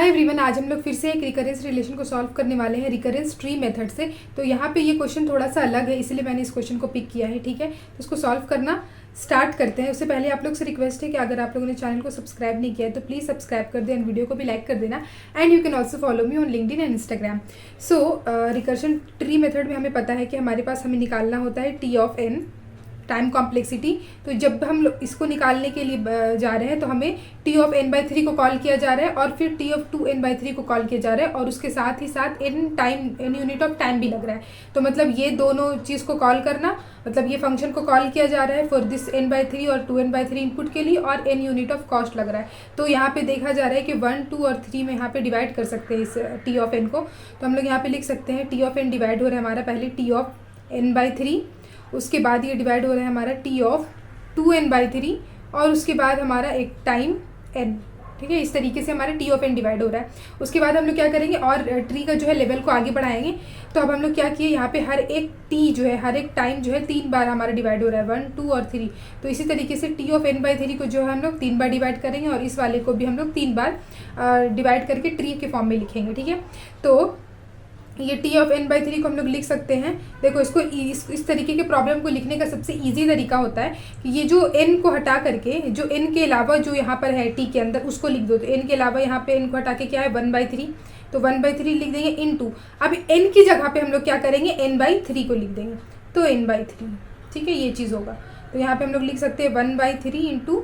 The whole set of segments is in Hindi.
हाय एवरीवन, आज हम लोग फिर से एक रिकरेंस रिलेशन को सॉल्व करने वाले हैं रिकरेंस ट्री मेथड से। तो यहाँ पे ये क्वेश्चन थोड़ा सा अलग है, इसलिए मैंने इस क्वेश्चन को पिक किया है। ठीक है, तो इसको सॉल्व करना स्टार्ट करते हैं। उससे पहले आप लोग से रिक्वेस्ट है कि अगर आप लोगों ने चैनल को सब्सक्राइब नहीं किया है तो प्लीज़ सब्सक्राइब कर दें एंड वीडियो को भी लाइक कर देना। And you can also follow me on LinkedIn and Instagram. So recursion tree method में हमें पता है कि हमारे पास हमें निकालना होता है T of N, time complexity. तो जब हम लोग इसको निकालने के लिए जा रहे हैं तो हमें T of N by three को कॉल किया जा रहा है और फिर T of two N by three को कॉल किया जा रहा है और उसके साथ ही साथ एन यूनिट ऑफ टाइम भी लग रहा है। तो मतलब ये दोनों चीज़ को कॉल करना, मतलब ये फंक्शन को कॉल किया जा रहा है for this n by three और two N by three input के लिए, और एन यूनिट ऑफ कॉस्ट लग रहा है। तो यहाँ पे देखा जा रहा है कि 1, 2 और 3 में यहाँ पे डिवाइड कर सकते हैं इस टी ऑफ एन को। तो हम लोग यहाँ पे लिख सकते हैं टी ऑफ एन डिवाइड हो रहा है हमारा पहले T of N by three, उसके बाद ये डिवाइड हो रहा है हमारा T of two N by three, और उसके बाद हमारा एक टाइम एन। ठीक है, इस तरीके से हमारा टी ऑफ एन डिवाइड हो रहा है। उसके बाद हम लोग क्या करेंगे और ट्री का जो है लेवल को आगे बढ़ाएंगे। तो अब हम लोग क्या किए, यहाँ पे हर एक टी जो है, हर एक टाइम जो है 3 बार हमारा डिवाइड हो रहा है, 1, 2 और 3। तो इसी तरीके से T of N by three को जो है हम लोग 3 बार डिवाइड करेंगे और इस वाले को भी हम लोग 3 बार डिवाइड करके ट्री के फॉर्म में लिखेंगे। ठीक है, तो ये T of N by three को हम लोग लिख सकते हैं। देखो, इसको इस तरीके के प्रॉब्लम को लिखने का सबसे इजी तरीका होता है कि ये जो एन को हटा करके, जो एन के अलावा जो यहाँ पर है टी के अंदर, उसको लिख दो। तो एन के अलावा यहाँ पे एन को हटा के क्या है 1/3, तो 1/3 लिख देंगे इनटू। अब एन की जगह पे हम लोग क्या करेंगे, n/3 को लिख देंगे, तो n/3। ठीक है, ये चीज़ होगा। तो यहाँ पे हम लोग लिख सकते हैं 1/3 इंटू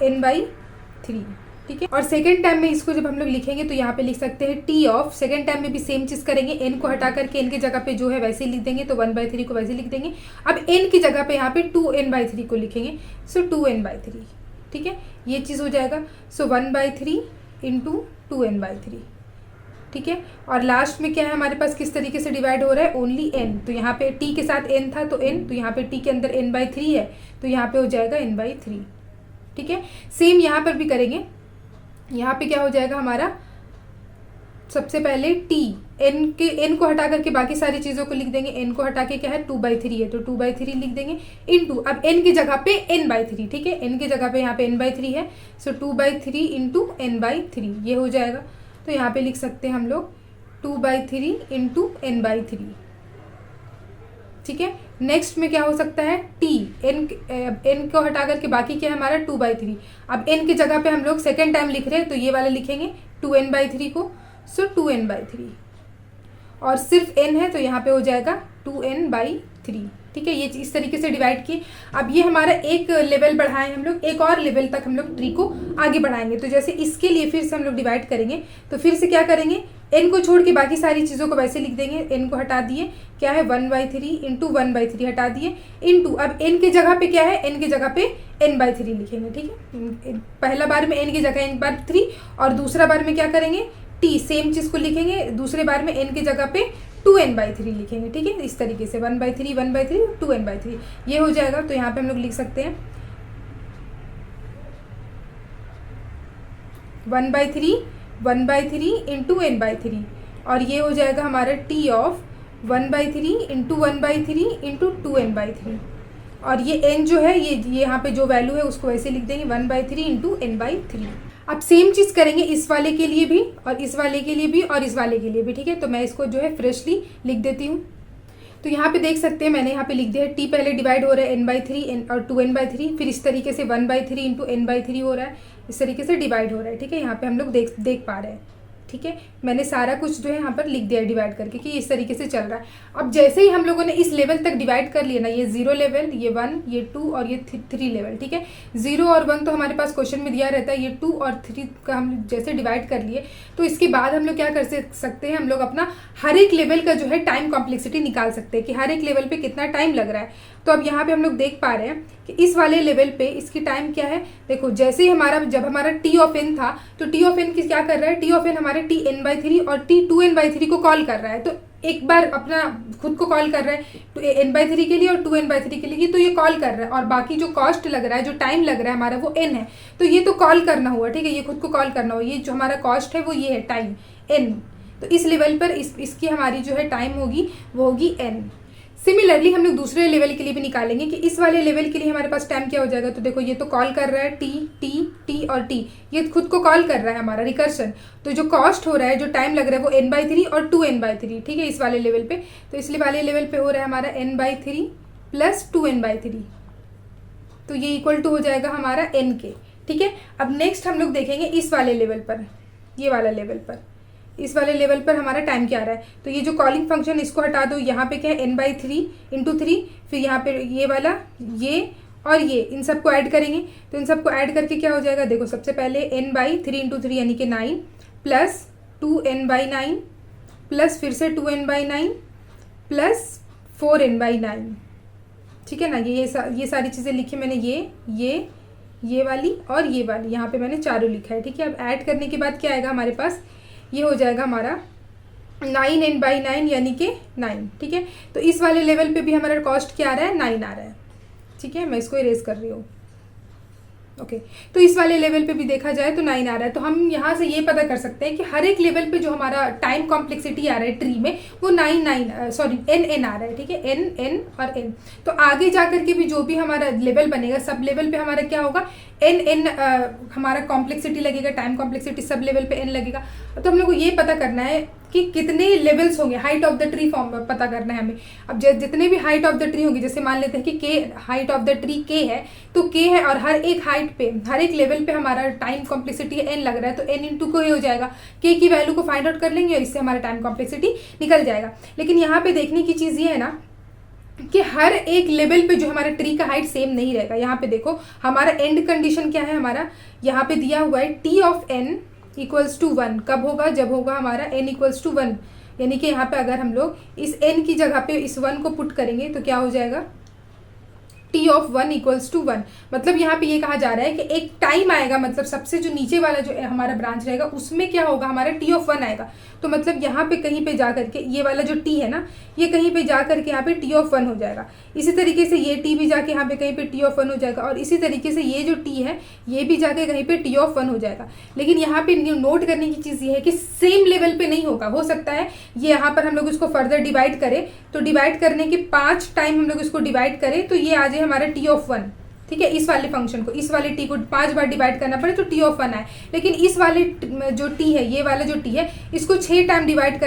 n/3। ठीक है, और सेकेंड टाइम में इसको जब हम लोग लिखेंगे तो यहाँ पे लिख सकते हैं टी ऑफ, सेकेंड टाइम में भी सेम चीज़ करेंगे, एन को हटा करके एन की जगह पे जो है वैसे लिख देंगे, तो 1/3 को वैसे लिख देंगे। अब एन की जगह पे यहाँ पे 2n/3 को लिखेंगे, सो 2n/3। ठीक है, ये चीज़ हो जाएगा। सो 1/3 इंटू 2n/3। ठीक है, और लास्ट में क्या है हमारे पास, किस तरीके से डिवाइड हो रहा है, ओनली एन। तो यहाँ पे टी के साथ एन था तो एन, तो यहाँ पे टी के अंदर n/3 है तो यहाँ पे हो जाएगा n/3। ठीक है, सेम यहाँ पर भी करेंगे। यहाँ पे क्या हो जाएगा हमारा, सबसे पहले टी एन को हटा करके बाकी सारी चीज़ों को लिख देंगे। एन को हटा के क्या है 2/3 है तो 2/3 लिख देंगे इनटू, अब एन की जगह पे n/3। ठीक है, एन की जगह पे यहाँ पे n/3 है, सो 2/3 इंटू n/3 ये हो जाएगा। तो यहाँ पे लिख सकते हैं हम लोग 2/3 इंटू n/3। ठीक है, नेक्स्ट में क्या हो सकता है, टी एन को हटा करके बाकी क्या है हमारा 2/3। अब एन की जगह पे हम लोग सेकेंड टाइम लिख रहे हैं तो ये वाला लिखेंगे 2n/3 को, सो 2n/3, और सिर्फ n है तो यहाँ पे हो जाएगा 2n/3। ठीक है, ये इस तरीके से डिवाइड किए। अब ये हमारा एक लेवल बढ़ाएं हम लोग, एक और लेवल तक हम लोग ट्री को आगे बढ़ाएंगे। तो जैसे इसके लिए फिर से हम लोग डिवाइड करेंगे, तो फिर से क्या करेंगे, एन को छोड़ के बाकी सारी चीज़ों को वैसे लिख देंगे। एन को हटा दिए, क्या है 1/3 इंटू 1/3 हटा दिए इनटू, अब एन की जगह पे क्या है, एन की जगह पे n/3 लिखेंगे। ठीक है, पहला बार में एन की जगह n/3 और दूसरा बार में क्या करेंगे, टी सेम चीज़ को लिखेंगे, दूसरे बार में एन की जगह पे 2n/3 लिखेंगे। ठीक है, इस तरीके से 1/3 1/3 2n/3 ये हो जाएगा। तो यहाँ पे हम लोग लिख सकते हैं 1/3 इंटू n/3, और ये हो जाएगा हमारा T of 1/3 into 1/3 into 2n/3, और ये n जो है ये यहाँ पे जो वैल्यू है उसको वैसे लिख देंगे 1/3 इंटू n/3। अब सेम चीज़ करेंगे इस वाले के लिए भी और इस वाले के लिए भी और इस वाले के लिए भी। ठीक है, तो मैं इसको जो है फ्रेशली लिख देती हूँ। तो यहाँ पे देख सकते हैं मैंने यहाँ पे लिख दिया है टी पहले डिवाइड हो रहा है n/3 और 2n/3, फिर इस तरीके से 1/3 इंटू n/3 हो रहा है, इस तरीके से डिवाइड हो रहा है। ठीक है, यहाँ पे हम लोग देख पा रहे हैं। ठीक है, मैंने सारा कुछ जो है यहाँ पर लिख दिया है डिवाइड करके कि इस तरीके से चल रहा है। अब जैसे ही हम लोगों ने इस लेवल तक डिवाइड कर लिया ना, ये 0 लेवल, ये 1, ये 2 और ये 3 लेवल। ठीक है, 0 और 1 तो हमारे पास क्वेश्चन में दिया रहता है, ये 2 और 3 का हम जैसे डिवाइड कर लिए तो इसके बाद हम लोग क्या कर सकते हैं, हम लोग अपना हर एक लेवल का जो है टाइम कॉम्प्लेक्सिटी निकाल सकते हैं कि हर एक लेवल पे कितना टाइम लग रहा है। तो अब यहाँ पे हम लोग देख पा रहे हैं कि इस वाले लेवल पे इसकी टाइम क्या है। देखो, जैसे ही जब हमारा टी ऑफ एन था तो टी ऑफ एन की क्या कर रहा है, टी ऑफ एन हमारे टी n/3 और टी 2n/3 को कॉल कर रहा है। तो एक बार अपना खुद को कॉल कर रहा है तो n/3 के लिए और 2n/3 के लिए, तो ये कॉल कर रहा है, और बाकी जो कॉस्ट लग रहा है, जो टाइम लग रहा है हमारा, वो n है। तो ये तो कॉल करना हुआ। ठीक है, ये खुद को कॉल करना हुआ, ये जो हमारा कॉस्ट है वो ये है टाइम n। तो इस लेवल पर इसकी हमारी जो है टाइम होगी वो होगी n। सिमिलरली हम लोग दूसरे लेवल के लिए भी निकालेंगे कि इस वाले लेवल के लिए हमारे पास टाइम क्या हो जाएगा। तो देखो ये तो कॉल कर रहा है टी टी टी और टी, ये खुद को कॉल कर रहा है हमारा रिकर्शन। तो जो कॉस्ट हो रहा है, जो टाइम लग रहा है वो n/3 और 2n/3, ठीक है, इस वाले लेवल पे। तो इसलिए वाले लेवल पे हो रहा है हमारा n/3 प्लस 2n/3, तो ये इक्वल टू हो जाएगा हमारा n के, ठीक है। अब नेक्स्ट हम लोग देखेंगे इस वाले लेवल पर, ये वाला लेवल पर, इस वाले लेवल पर हमारा टाइम क्या आ रहा है। तो ये जो कॉलिंग फंक्शन इसको हटा दो, यहाँ पे क्या है n/3 × 3, फिर यहाँ पे ये वाला, ये और ये, इन सबको ऐड करेंगे। तो इन सबको ऐड करके क्या हो जाएगा, देखो सबसे पहले n/3 × 3 यानी कि 9 प्लस 2n/9 प्लस फिर से 2n/9 प्लस 4n/9, ठीक है ना। ये सारी चीज़ें लिखी मैंने, ये वाली और ये वाली, यहाँ पे मैंने चारों लिखा है, ठीक है। अब ऐड करने के बाद क्या आएगा हमारे पास, ये हो जाएगा हमारा 9n/9 यानी कि 9, ठीक है। तो इस वाले लेवल पे भी हमारा कॉस्ट क्या आ रहा है, 9 आ रहा है, ठीक है। मैं इसको इरेज कर रही हूँ, ओके। तो इस वाले लेवल पे भी देखा जाए तो 9 आ रहा है। तो हम यहाँ से ये पता कर सकते हैं कि हर एक लेवल पे जो हमारा टाइम कॉम्प्लेक्सिटी आ रहा है ट्री में, वो n आ रहा है, ठीक है, n और n। तो आगे जा करके भी जो भी हमारा लेवल बनेगा, सब लेवल पे हमारा क्या होगा, n हमारा कॉम्प्लेक्सिटी लगेगा, टाइम कॉम्प्लेक्सिटी सब लेवल पे n लगेगा। तो हम लोग को ये पता करना है कि कितने लेवल्स होंगे, height of the tree form पता करना है हमें। अब जितने भी हाइट ऑफ द ट्री होंगे, जैसे मान लेते हैं कि के हाइट ऑफ द ट्री के है, तो के है और हर एक हाइट पे, हर एक लेवल पे हमारा टाइम कॉम्प्लेक्सिटी n लग रहा है, तो n × को ही हो जाएगा। के की वैल्यू को फाइंड आउट कर लेंगे और इससे हमारा टाइम कॉम्प्लेक्सिटी निकल जाएगा। लेकिन यहाँ पे देखने की चीज़ ये है ना कि हर एक लेवल पे जो हमारा ट्री का हाइट सेम नहीं रहेगा। यहाँ पे देखो हमारा एंड कंडीशन क्या है, हमारा यहाँ पे दिया हुआ है t of n equals to 1। कब होगा, जब होगा हमारा n इक्वल्स टू 1, यानी कि यहाँ पे अगर हम लोग इस n की जगह पे इस 1 को पुट करेंगे तो क्या हो जाएगा, t ऑफ 1 इक्वल्स टू 1। मतलब यहाँ पे ये कहा जा रहा है कि एक टाइम आएगा, मतलब सबसे जो नीचे वाला जो हमारा ब्रांच रहेगा उसमें क्या होगा, हमारा t ऑफ 1 आएगा। तो मतलब यहाँ पे कहीं पे जा करके ये वाला जो t है ना, ये कहीं पे जा करके यहाँ पे t ऑफ 1 हो जाएगा। इसी तरीके से ये t भी जाके यहाँ पे कहीं पे t ऑफ 1 हो जाएगा, और इसी तरीके से ये जो t है ये भी जाके कहीं पे t ऑफ 1 हो जाएगा। लेकिन यहाँ पे नोट करने की चीज़ ये है कि सेम लेवल पे नहीं होगा। हो सकता है ये यहाँ पर हम लोग इसको फर्दर डिवाइड करें, तो डिवाइड करने के 5 टाइम हम लोग इसको डिवाइड करें तो ये आ जाए हमारा t ऑफ 1, ठीक है। इस वाले फंक्शन को, इस वाले t को 5 बार डिवाइड करना पड़े तो t ऑफ 1 आए। लेकिन इस वाले जो t है, ये वाला जो t है, इसको 6 टाइम डिवाइड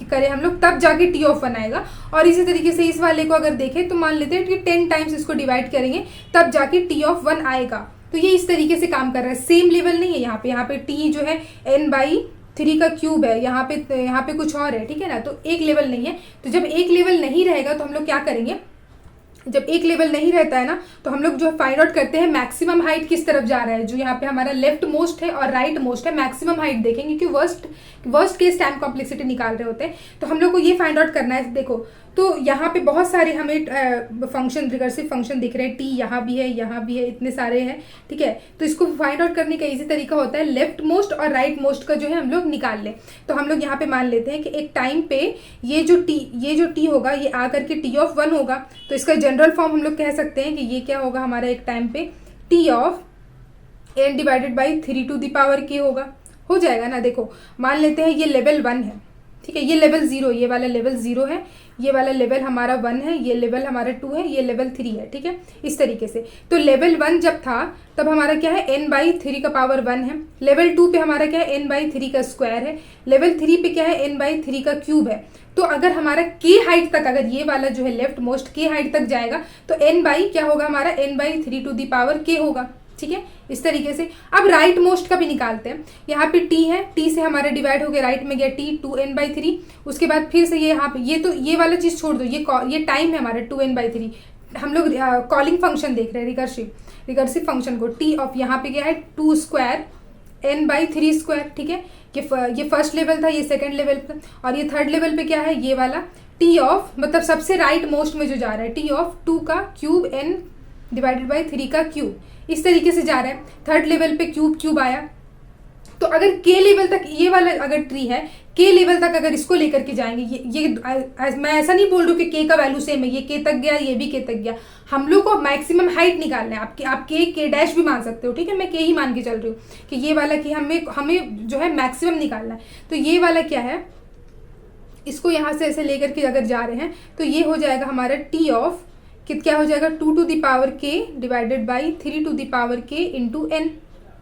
करें हम लोग, तब जाके t ऑफ 1 आएगा। और इसी तरीके से इस वाले को अगर देखें तो मान लेते हैं कि 10 टाइम्स इसको डिवाइड करेंगे तब जाके t ऑफ 1 आएगा। तो ये इस तरीके से काम कर रहा है, सेम लेवल नहीं है। यहाँ पे t जो है n/3 का क्यूब है, यहाँ पे कुछ और है, ठीक है ना। तो एक लेवल नहीं है। तो जब एक लेवल नहीं रहेगा तो हम लोग क्या करेंगे, जब एक लेवल नहीं रहता है ना, तो हम लोग जो फाइंड आउट करते हैं मैक्सिमम हाइट किस तरफ जा रहा है। जो यहाँ पे हमारा लेफ्ट मोस्ट है और राइट मोस्ट है, मैक्सिमम हाइट देखेंगे कि वर्स्ट केस टाइम कॉम्प्लेक्सिटी निकाल रहे होते हैं। तो हम लोग को ये फाइंड आउट करना है। देखो तो यहाँ पे बहुत सारे हमें फंक्शन, रिकर्सिव फंक्शन दिख रहे हैं, टी यहाँ भी है, इतने सारे हैं, ठीक है। तो इसको फाइंड आउट करने का इजी तरीका होता है लेफ्ट मोस्ट और राइट मोस्ट का जो है हम लोग निकाल लें। तो हम लोग यहाँ पे मान लेते हैं कि एक टाइम पे ये जो टी होगा ये आ करके t ऑफ 1 होगा। तो इसका जनरल फॉर्म हम लोग कह सकते हैं कि ये क्या होगा हमारा एक टाइम पे t of n divided by 3 to the power k होगा। हो जाएगा ना। देखो मान लेते हैं ये लेवल 1 है, ठीक है, ये लेवल 0, ये वाला लेवल 0 है, ये वाला लेवल हमारा 1 है, ये लेवल हमारा 2 है, ये लेवल 3 है, ठीक है, इस तरीके से। तो लेवल 1 जब था तब हमारा क्या है n/3 का पावर 1 है। लेवल 2 पे हमारा क्या है n/3 का स्क्वायर है। लेवल 3 पे क्या है n/3 का क्यूब है। तो अगर हमारा k हाइट तक, अगर ये वाला जो है लेफ्ट मोस्ट k हाइट तक जाएगा तो क्या होगा हमारा n/3 to the power k होगा, ठीक है, इस तरीके से। अब राइट मोस्ट का भी निकालते हैं। यहाँ पे t है, t से हमारा डिवाइड हो गया, राइट में गया t 2n/3। उसके बाद फिर से ये यहाँ पे ये वाला चीज़ छोड़ दो, ये टाइम है हमारा 2n/3। हम लोग कॉलिंग फंक्शन देख रहे हैं, रिकर्सिव फंक्शन को। t ऑफ यहाँ पे गया है 2 स्क्वायर n/3 स्क्वायर, ठीक है। ये फर्स्ट लेवल था, ये सेकेंड लेवल था, और ये थर्ड लेवल पे क्या है, ये वाला t ऑफ, मतलब सबसे राइट मोस्ट में जो जा रहा है t ऑफ 2 का क्यूब n डिवाइडेड बाई 3 का क्यूब, इस तरीके से जा रहा है। थर्ड लेवल पे क्यूब आया। तो अगर के लेवल तक ये वाला अगर ट्री है, के लेवल तक अगर इसको लेकर के जाएंगे, ये मैं ऐसा नहीं बोल रही हूँ कि के का वैल्यू सेम है, ये के तक गया, ये भी के तक गया। हम लोग को मैक्सिमम हाइट निकालना है। आप के डैश भी मान सकते हो, ठीक है, मैं के ही मान के चल रही हूँ कि ये वाला कि हमें जो है मैक्सिमम निकालना है। तो ये वाला क्या है, इसको यहाँ से ऐसे लेकर के अगर जा रहे हैं तो ये हो जाएगा हमारा टी ऑफ क्या हो जाएगा 2 to the power k divided by 3 to the power k into N.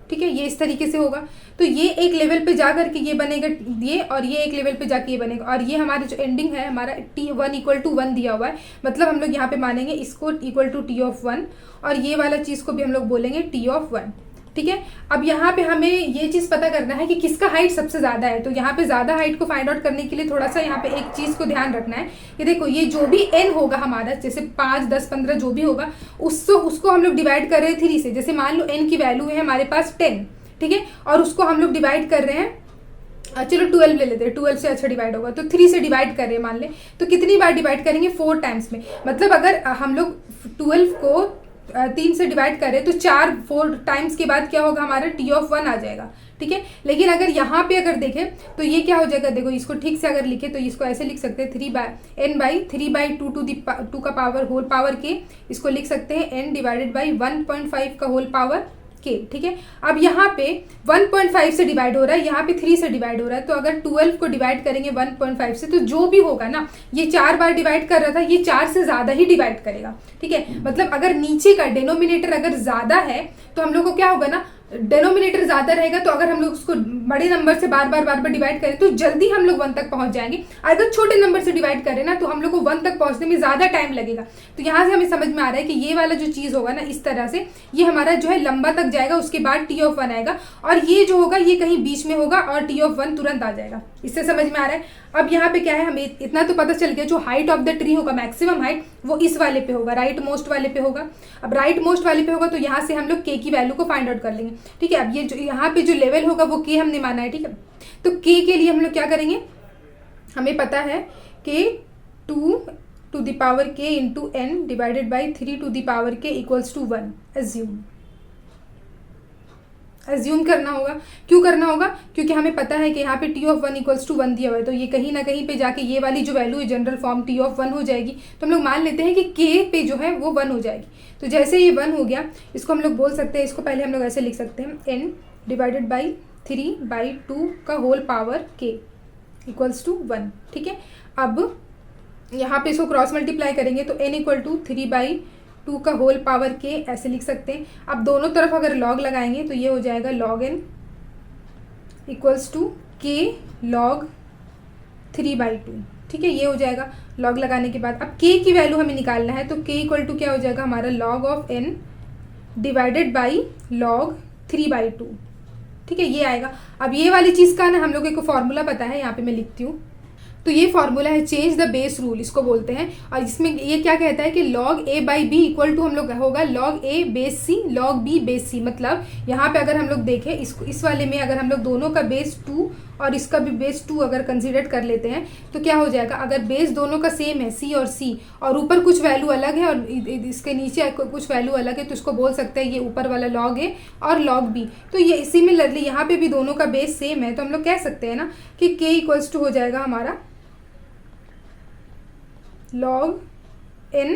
ठीक है, ये इस तरीके से होगा। तो ये एक लेवल पे जा करके ये बनेगा ये, और ये एक लेवल पे जाके ये बनेगा, और ये हमारे जो एंडिंग है हमारा t1 इक्वल टू 1 दिया हुआ है, मतलब हम लोग यहाँ पे मानेंगे इसको इक्वल टू t ऑफ 1, और ये वाला चीज़ को भी हम लोग बोलेंगे t ऑफ 1। ठीक है, अब यहाँ पे हमें ये चीज़ पता करना है कि किसका हाइट सबसे ज़्यादा है। तो यहाँ पे ज़्यादा हाइट को फाइंड आउट करने के लिए थोड़ा सा यहाँ पे एक चीज़ को ध्यान रखना है कि देखो ये जो भी n होगा हमारा, जैसे 5, 10, 15 जो भी होगा, उसको हम लोग डिवाइड कर रहे हैं 3 से। जैसे मान लो n की वैल्यू है हमारे पास 10, ठीक है, और उसको हम लोग डिवाइड कर रहे हैं, चलो 12 ले लेते हैं, 12 से अच्छा डिवाइड होगा, तो 3 से डिवाइड कर रहे हैं मान ले, तो कितनी बार डिवाइड करेंगे 4 टाइम्स में। मतलब अगर हम लोग 12 को 3 से डिवाइड करें तो 4 टाइम्स के बाद क्या होगा हमारा टी ऑफ 1 आ जाएगा। ठीक है, लेकिन अगर यहाँ पे अगर देखें तो ये क्या हो जाएगा, देखो इसको ठीक से अगर लिखे तो इसको ऐसे लिख सकते हैं 3/n/3/2 टू दी का पावर होल पावर के, इसको लिख सकते हैं n डिवाइडेड बाई 1.5 का होल पावर के। ठीक है, अब यहाँ पे 1.5 से डिवाइड हो रहा है, यहाँ पे 3 से डिवाइड हो रहा है, तो अगर 12 को डिवाइड करेंगे 1.5 से तो जो भी होगा ना, ये 4 बार डिवाइड कर रहा था, ये 4 से ज़्यादा ही डिवाइड करेगा। ठीक है, मतलब अगर नीचे का डिनोमिनेटर अगर ज़्यादा है तो हम लोग को क्या होगा ना, डिनोमिनेटर ज़्यादा रहेगा, तो अगर हम लोग उसको बड़े नंबर से बार बार डिवाइड करें तो जल्दी हम लोग 1 तक पहुंच जाएंगे। अगर छोटे नंबर से डिवाइड करें ना तो हम लोग को 1 तक पहुंचने में ज़्यादा टाइम लगेगा। तो यहाँ से हमें समझ में आ रहा है कि ये वाला जो चीज़ होगा ना, इस तरह से ये हमारा जो है लंबा तक जाएगा, उसके बाद टी ऑफ 1 आएगा, और ये जो होगा ये कहीं बीच में होगा और टी ऑफ 1 तुरंत आ जाएगा। इससे समझ में आ रहा है। अब यहाँ पे क्या है, हमें इतना तो पता चल गया, जो हाइट ऑफ द ट्री होगा, मैक्सिमम हाइट, वो इस वाले पे होगा, राइट मोस्ट वाले पे होगा। अब राइट मोस्ट वाले पे होगा तो यहाँ से हम लोग के की वैल्यू को फाइंड आउट कर लेंगे। ठीक है, अब ये जो यहाँ पे जो लेवल होगा वो के हमने माना है। ठीक है, तो के के लिए हम लोग क्या करेंगे, हमें पता है कि 2 to the power K into N divided by 3 to the power K equals to 1। Assume करना होगा। क्यों करना होगा, क्योंकि हमें पता है कि यहाँ पे टी ऑफ 1 इक्वल्स टू 1 दिया हुआ है, तो ये कहीं ना कहीं पे जाके ये वाली जो वैल्यू है जनरल फॉर्म टी ऑफ 1 हो जाएगी। तो हम लोग मान लेते हैं कि के पे जो है वो 1 हो जाएगी। तो जैसे ये 1 हो गया, इसको हम लोग बोल सकते हैं, इसको पहले हम लोग ऐसे लिख सकते हैं, n डिवाइडेड बाई 3/2 का whole power k equals to 1। ठीक है, अब यहाँ पे इसको क्रॉस मल्टीप्लाई करेंगे तो n इक्वल टू 3/2 का होल पावर के ऐसे लिख सकते हैं। अब दोनों तरफ अगर लॉग लगाएंगे तो ये हो जाएगा log n equals to k log 3/2। ठीक है, ये हो जाएगा लॉग लगाने के बाद। अब k की वैल्यू हमें निकालना है, तो k इक्वल टू क्या हो जाएगा हमारा log of n divided by log 3/2। ठीक है, ये आएगा। अब ये वाली चीज़ का ना हम लोग को फॉर्मूला पता है, यहाँ पे मैं लिखती हूँ। तो ये फॉर्मूला है चेंज द बेस रूल, इसको बोलते हैं। और इसमें ये क्या कहता है कि log a by b equal to हम लोग होगा log a base c log b base c. मतलब यहाँ पे अगर हम लोग देखें इसको, इस वाले में अगर हम लोग दोनों का बेस 2 और इसका भी बेस 2 अगर कंसीडर कर लेते हैं तो क्या हो जाएगा, अगर बेस दोनों का सेम है c और c, और ऊपर कुछ वैल्यू अलग है और इसके नीचे कुछ वैल्यू अलग है, तो इसको बोल सकते हैं ये ऊपर वाला log a और log b। तो ये सिमिलरली यहाँ पे भी दोनों का बेस सेम है, तो हम लोग कह सकते हैं ना कि k इक्वल्स टू हो जाएगा हमारा log n,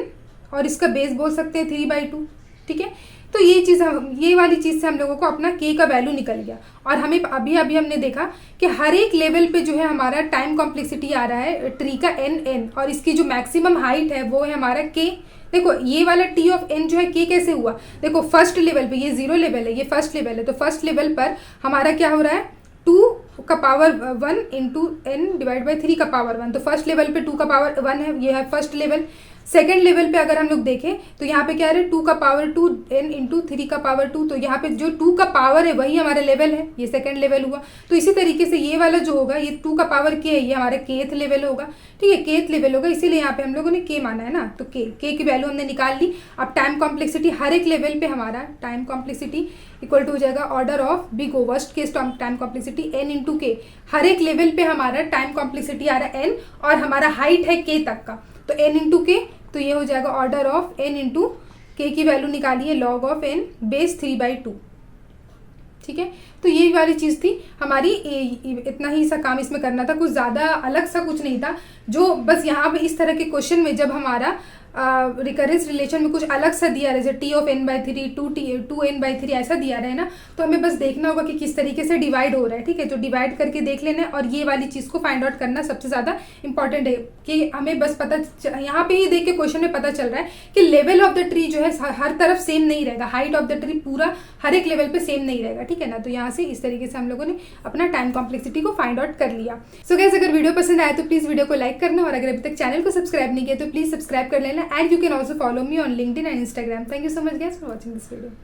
और इसका बेस बोल सकते हैं 3/2। ठीक है, तो ये वाली चीज़ से हम लोगों को अपना k का वैल्यू निकल गया। और हमें अभी हमने देखा कि हर एक लेवल पे जो है हमारा टाइम कॉम्प्लेक्सिटी आ रहा है ट्री का n, और इसकी जो मैक्सिमम हाइट है वो है हमारा k। देखो ये वाला टी ऑफ n जो है k कैसे हुआ, देखो फर्स्ट लेवल पे, ये 0 लेवल है, ये फर्स्ट लेवल है, तो फर्स्ट लेवल पर हमारा क्या हो रहा है 2 का power 1 into N divide by 3 का पावर 1। तो फर्स्ट लेवल पे 2 का पावर 1 है, ये है फर्स्ट लेवल। सेकेंड लेवल पे अगर हम लोग देखें तो यहाँ पे क्या है 2 का पावर 2 n इंटू 3 का पावर 2, तो यहाँ पे जो 2 का पावर है वही हमारा लेवल है, ये सेकंड लेवल हुआ। तो इसी तरीके से ये वाला जो होगा, ये 2 का पावर k है, ये हमारा kth लेवल होगा। ठीक है, kth लेवल होगा, इसीलिए यहाँ पे हम लोगों ने k माना है ना, तो k की वैल्यू हमने निकाल ली। अब टाइम कॉम्प्लेक्सिटी हर एक लेवल पे हमारा टाइम कॉम्प्लेक्सिटी इक्वल टू हो जाएगा order of big O, worst case time complexity n into k। हर एक लेवल पे हमारा टाइम कॉम्प्लेक्सिटी आ रहा है n, और हमारा हाइट है k तक का, तो n इंटू k, तो ये हो जाएगा order of n into k की वैल्यू निकालिए log ऑफ n बेस 3/2। ठीक है, तो ये वाली चीज़ थी हमारी, इतना ही सा काम इसमें करना था, कुछ ज़्यादा अलग सा कुछ नहीं था। जो बस यहाँ पे इस तरह के क्वेश्चन में जब हमारा रिकरेंस रिलेशन में कुछ अलग सा दिया रहे, जैसे T of n by three, two N by three ऐसा दिया रहे ना, तो हमें बस देखना होगा कि किस तरीके से डिवाइड हो रहा है, ठीक है। तो डिवाइड करके देख लेना है, और ये वाली चीज़ को फाइंड आउट करना सबसे ज़्यादा इंपॉर्टेंट है कि हमें बस यहाँ पे ही देख के क्वेश्चन में पता चल रहा है कि लेवल ऑफ द ट्री जो है हर तरफ सेम नहीं रहेगा, हाइट ऑफ द ट्री पूरा हर एक लेवल पे सेम नहीं रहेगा, ठीक है ना। तो यहाँ से इस तरीके से हम लोगों ने अपना टाइम कॉम्प्लेक्सिटी को फाइंड आउट कर लिया। सो गाइस, अगर वीडियो पसंद आया तो प्लीज़ वीडियो को लाइक करना, और अगर अभी तक चैनल को सब्सक्राइब नहीं किया तो प्लीज़ सब्सक्राइब कर लेना, and you can also follow me on LinkedIn and Instagram. Thank you so much guys for watching this video.